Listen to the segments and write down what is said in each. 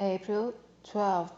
April 12th,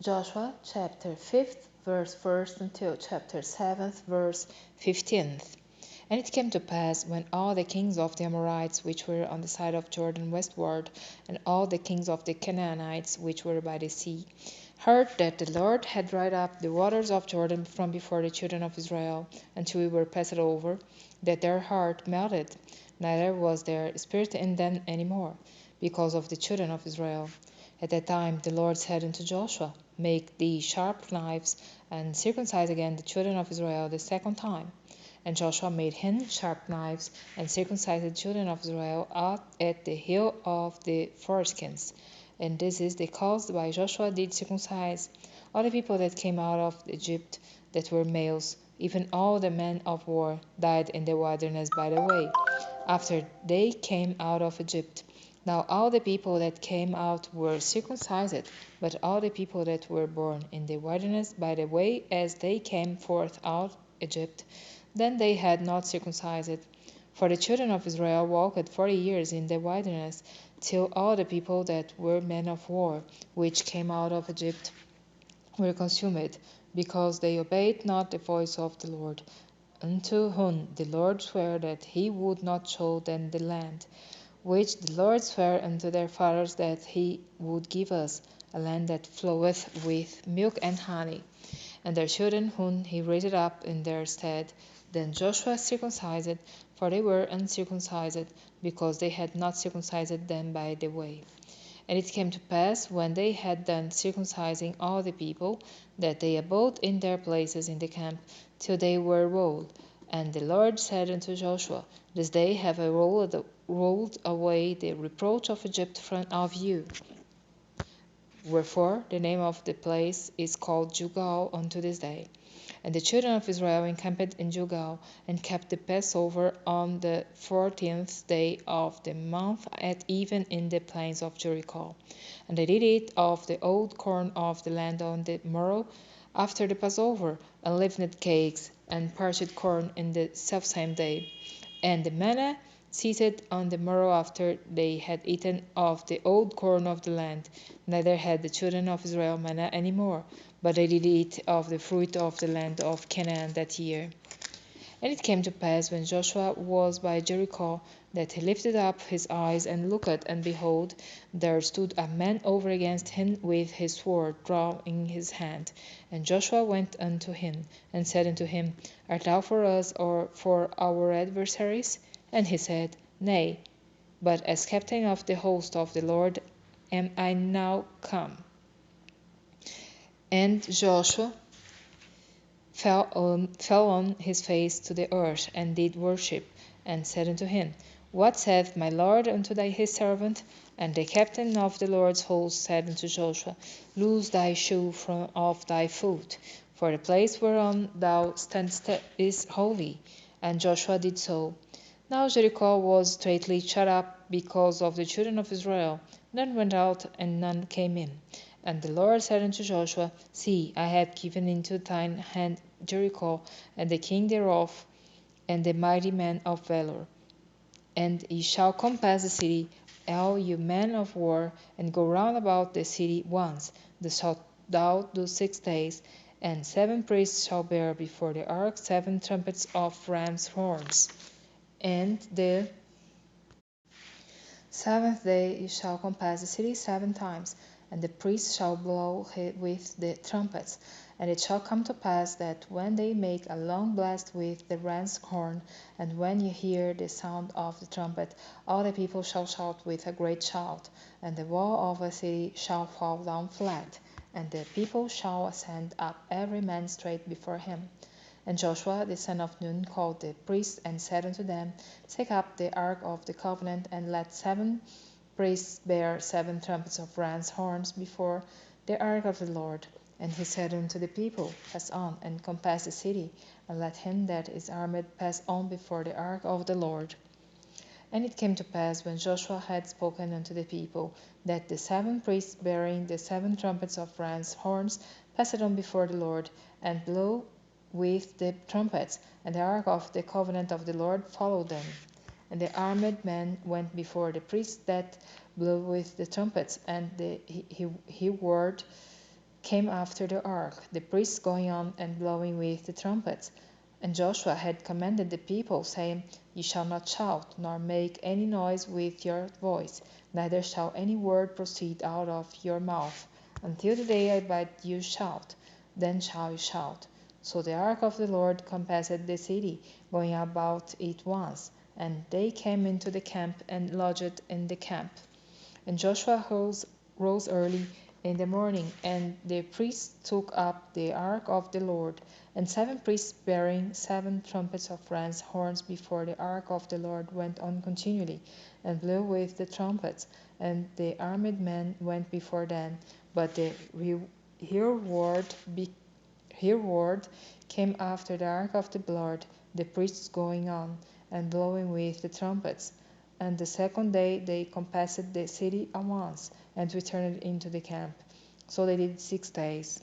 Joshua chapter 5th, verse 1st until chapter 7th, verse 15th. And it came to pass, when all the kings of the Amorites which were on the side of Jordan westward, and all the kings of the Canaanites which were by the sea, heard that the Lord had dried up the waters of Jordan from before the children of Israel, until we were passed over, that their heart melted, neither was there spirit in them any more, because of the children of Israel. At that time the Lord said unto Joshua, Make thee sharp knives, and circumcise again the children of Israel the second time. And Joshua made him sharp knives, and circumcised the children of Israel out at the hill of the foreskins. And this is the cause why Joshua did circumcise all the people that came out of Egypt, that were males, even all the men of war, died in the wilderness by the way, after they came out of Egypt. Now all the people that came out were circumcised, but all the people that were born in the wilderness by the way as they came forth out Egypt, then they had not circumcised. For the children of Israel walked 40 years in the wilderness, till all the people that were men of war, which came out of Egypt, were consumed, because they obeyed not the voice of the Lord, unto whom the Lord sware that he would not show them the land, which the Lord sware unto their fathers that he would give us, a land that floweth with milk and honey, and their children whom he raised up in their stead. Then Joshua circumcised, for they were uncircumcised, because they had not circumcised them by the way. And it came to pass, when they had done circumcising all the people, that they abode in their places in the camp, till they were rolled. And the Lord said unto Joshua, This day have I rolled away the reproach of Egypt from off you. Wherefore the name of the place is called Gilgal unto this day. And the children of Israel encamped in Gilgal, and kept the Passover on the 14th day of the month at even in the plains of Jericho. And they did eat of the old corn of the land on the morrow after the Passover, unleavened cakes, and parched corn in the selfsame day. And the manna ceased on the morrow after they had eaten of the old corn of the land, neither had the children of Israel manna any more, but they did eat of the fruit of the land of Canaan that year. And it came to pass, when Joshua was by Jericho, that he lifted up his eyes and looked, and behold, there stood a man over against him with his sword drawn in his hand. And Joshua went unto him, and said unto him, Art thou for us, or for our adversaries? And he said, Nay, but as captain of the host of the Lord am I now come. And Joshua fell on his face to the earth, and did worship, and said unto him, What saith my Lord unto his servant? And the captain of the Lord's host said unto Joshua, Loose thy shoe from off thy foot, for the place whereon thou standest is holy. And Joshua did so. Now Jericho was straitly shut up because of the children of Israel. None went out, and none came in. And the Lord said unto Joshua, See, I have given into thine hand Jericho, and the king thereof, and the mighty men of valor. And ye shall compass the city, all you men of war, and go round about the city once. This shalt thou do 6 days. And 7 priests shall bear before the ark 7 trumpets of ram's horns. And the 7th day you shall compass the city 7 times, and the priests shall blow with the trumpets. And it shall come to pass that when they make a long blast with the ram's horn, and when you hear the sound of the trumpet, all the people shall shout with a great shout, and the wall of a city shall fall down flat, and the people shall ascend up every man straight before him. And Joshua the son of Nun called the priests, and said unto them, Take up the ark of the covenant, and let 7 priests bear 7 trumpets of ram's horns before the ark of the Lord. And he said unto the people, Pass on, and compass the city, and let him that is armed pass on before the ark of the Lord. And it came to pass, when Joshua had spoken unto the people, that the 7 priests bearing the 7 trumpets of ram's horns passed on before the Lord, and blew with the trumpets, and the ark of the covenant of the Lord followed them. And the armed men went before the priests that blew with the trumpets, and the word came after the ark, the priests going on and blowing with the trumpets. And Joshua had commanded the people, saying, "Ye shall not shout, nor make any noise with your voice, neither shall any word proceed out of your mouth, until the day I bid you shout, then shall you shout." So the ark of the Lord compassed the city, going about it once, and they came into the camp and lodged in the camp. And Joshua rose early in the morning, and the priests took up the ark of the Lord, and 7 priests bearing 7 trumpets of ram's horns before the ark of the Lord went on continually, and blew with the trumpets, and the armed men went before them. But the reward came after the ark of the Lord, the priests going on, and blowing with the trumpets. And the second day they compassed the city at once, and returned into the camp. So they did 6 days.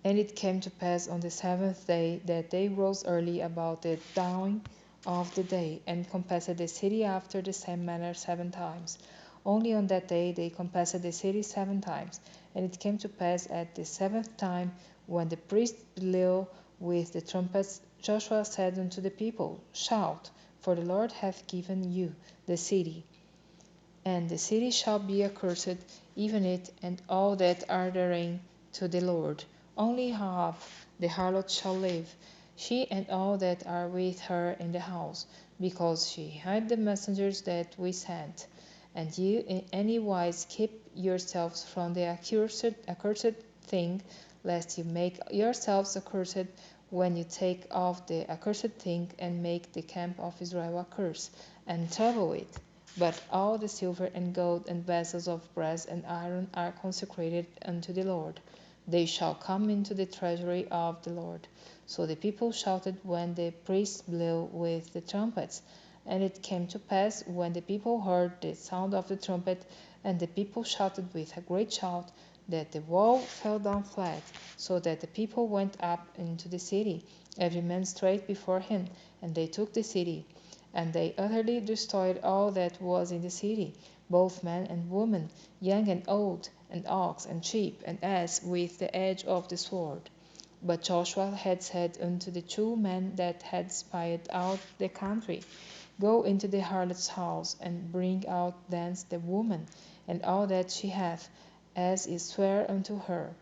And it came to pass on the 7th day that they rose early about the dawning of the day, and compassed the city after the same manner 7 times. Only on that day they compassed the city 7 times. And it came to pass at the 7th time, when the priests blew with the trumpets, Joshua said unto the people, "Shout, for the Lord hath given you the city. And the city shall be accursed, even it and all that are therein, to the Lord. Only Rahab the harlot shall live, she and all that are with her in the house, because she hid the messengers that we sent. And you in any wise keep yourselves from the accursed thing, lest you make yourselves accursed when you take off the accursed thing, and make the camp of Israel a curse, and trouble it. But all the silver and gold and vessels of brass and iron are consecrated unto the Lord. They shall come into the treasury of the Lord." So the people shouted when the priests blew with the trumpets. And it came to pass, when the people heard the sound of the trumpet, and the people shouted with a great shout, that the wall fell down flat, so that the people went up into the city, every man straight before him, and they took the city. And they utterly destroyed all that was in the city, both men and women, young and old, and ox and sheep and ass, with the edge of the sword. But Joshua had said unto the 2 men that had spied out the country, "Go into the harlot's house, and bring out thence the woman, and all that she hath, as is swear unto her."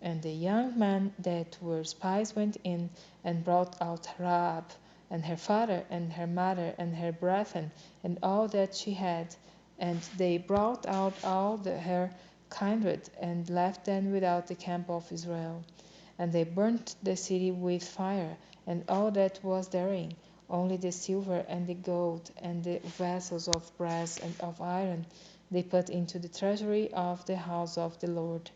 And the young men that were spies went in, and brought out Rahab, and her father, and her mother, and her brethren, and all that she had. And they brought out all her kindred, and left them without the camp of Israel. And they burnt the city with fire, and all that was therein, only the silver and the gold, and the vessels of brass and of iron, they put into the treasury of the house of the Lord.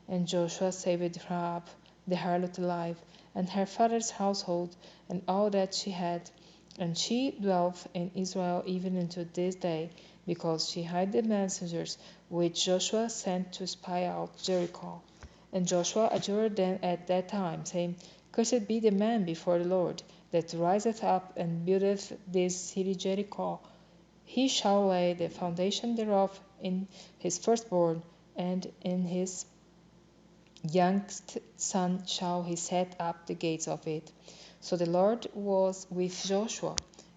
And Joshua saved Rahab the harlot alive, and her father's household, and all that she had. And she dwelleth in Israel even unto this day, because she hid the messengers which Joshua sent to spy out Jericho. And Joshua adjured them at that time, saying, "Cursed be the man before the Lord, that riseth up and buildeth this city Jericho. He shall lay the foundation thereof in his firstborn, and in his youngest son shall he set up the gates of it." So the Lord was with Joshua,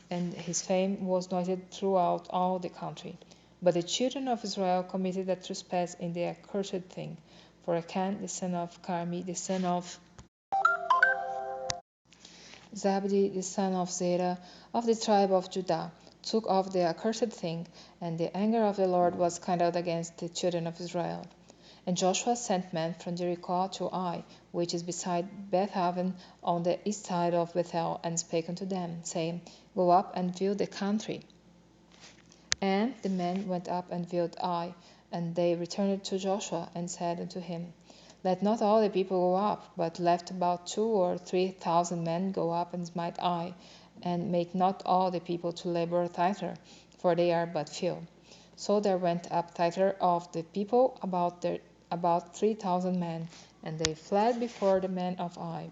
and his fame was noted throughout all the country. But the children of Israel committed a trespass in the accursed thing. For Achan the son of Carmi, the son of Zabdi, the son of Zerah, of the tribe of Judah, took off the accursed thing, and the anger of the Lord was kindled against the children of Israel. And Joshua sent men from Jericho to Ai, which is beside Bethaven, on the east side of Bethel, and spake unto them, saying, "Go up and view the country." And the men went up and viewed Ai, and they returned to Joshua, and said unto him, "Let not all the people go up, but let about 2 or 3 thousand men go up and smite Ai, and make not all the people to labor thither, for they are but few." So there went up thither of the people about 3,000 men, and they fled before the men of Ai.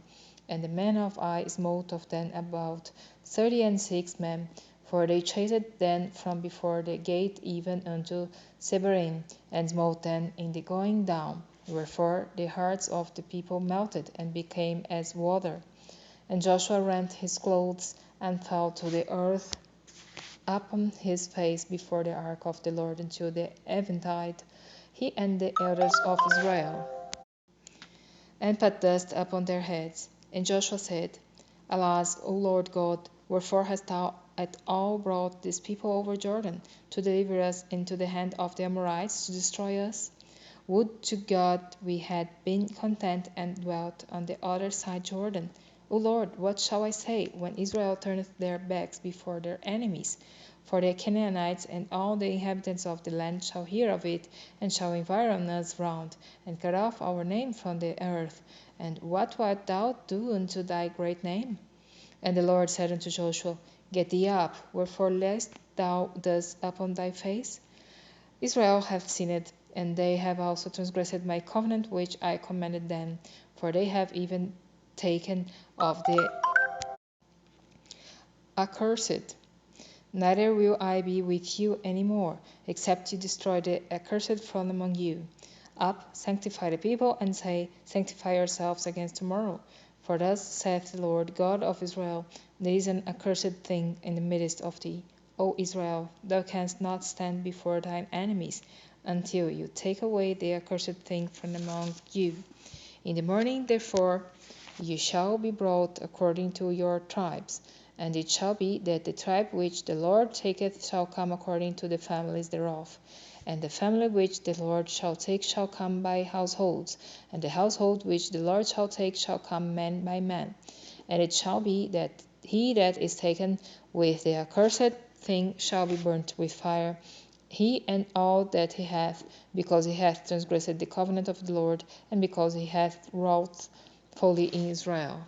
And the men of Ai smote of them about 36 men, For they chased them from before the gate even unto Sebarim, and smote them in the going down. Wherefore the hearts of the people melted, and became as water. And Joshua rent his clothes, and fell to the earth upon his face before the ark of the Lord until the eventide, he and the elders of Israel, and put dust upon their heads. And Joshua said, Alas, O Lord God, wherefore hast thou at all brought this people over Jordan, to deliver us into the hand of the Amorites, to destroy us? Would to God we had been content and dwelt on the other side Jordan. O Lord, what shall I say when Israel turneth their backs before their enemies? For the Canaanites and all the inhabitants of the land shall hear of it, and shall environ us round, and cut off our name from the earth. And what wilt thou do unto thy great name? And the Lord said unto Joshua, Get thee up, wherefore liest thou thus upon thy face? Israel hath sinned, and they have also transgressed my covenant which I commanded them, for they have even taken of the accursed. Neither will I be with you any more, except you destroy the accursed from among you. Up, sanctify the people, and say, Sanctify yourselves against tomorrow. For thus saith the Lord God of Israel, There is an accursed thing in the midst of thee, O Israel, thou canst not stand before thine enemies, until you take away the accursed thing from among you. In the morning, therefore, you shall be brought according to your tribes. And it shall be that the tribe which the Lord taketh shall come according to the families thereof. And the family which the Lord shall take shall come by households, and the household which the Lord shall take shall come man by man. And it shall be that he that is taken with the accursed thing shall be burnt with fire, he and all that he hath, because he hath transgressed the covenant of the Lord, and because he hath wrought folly in Israel.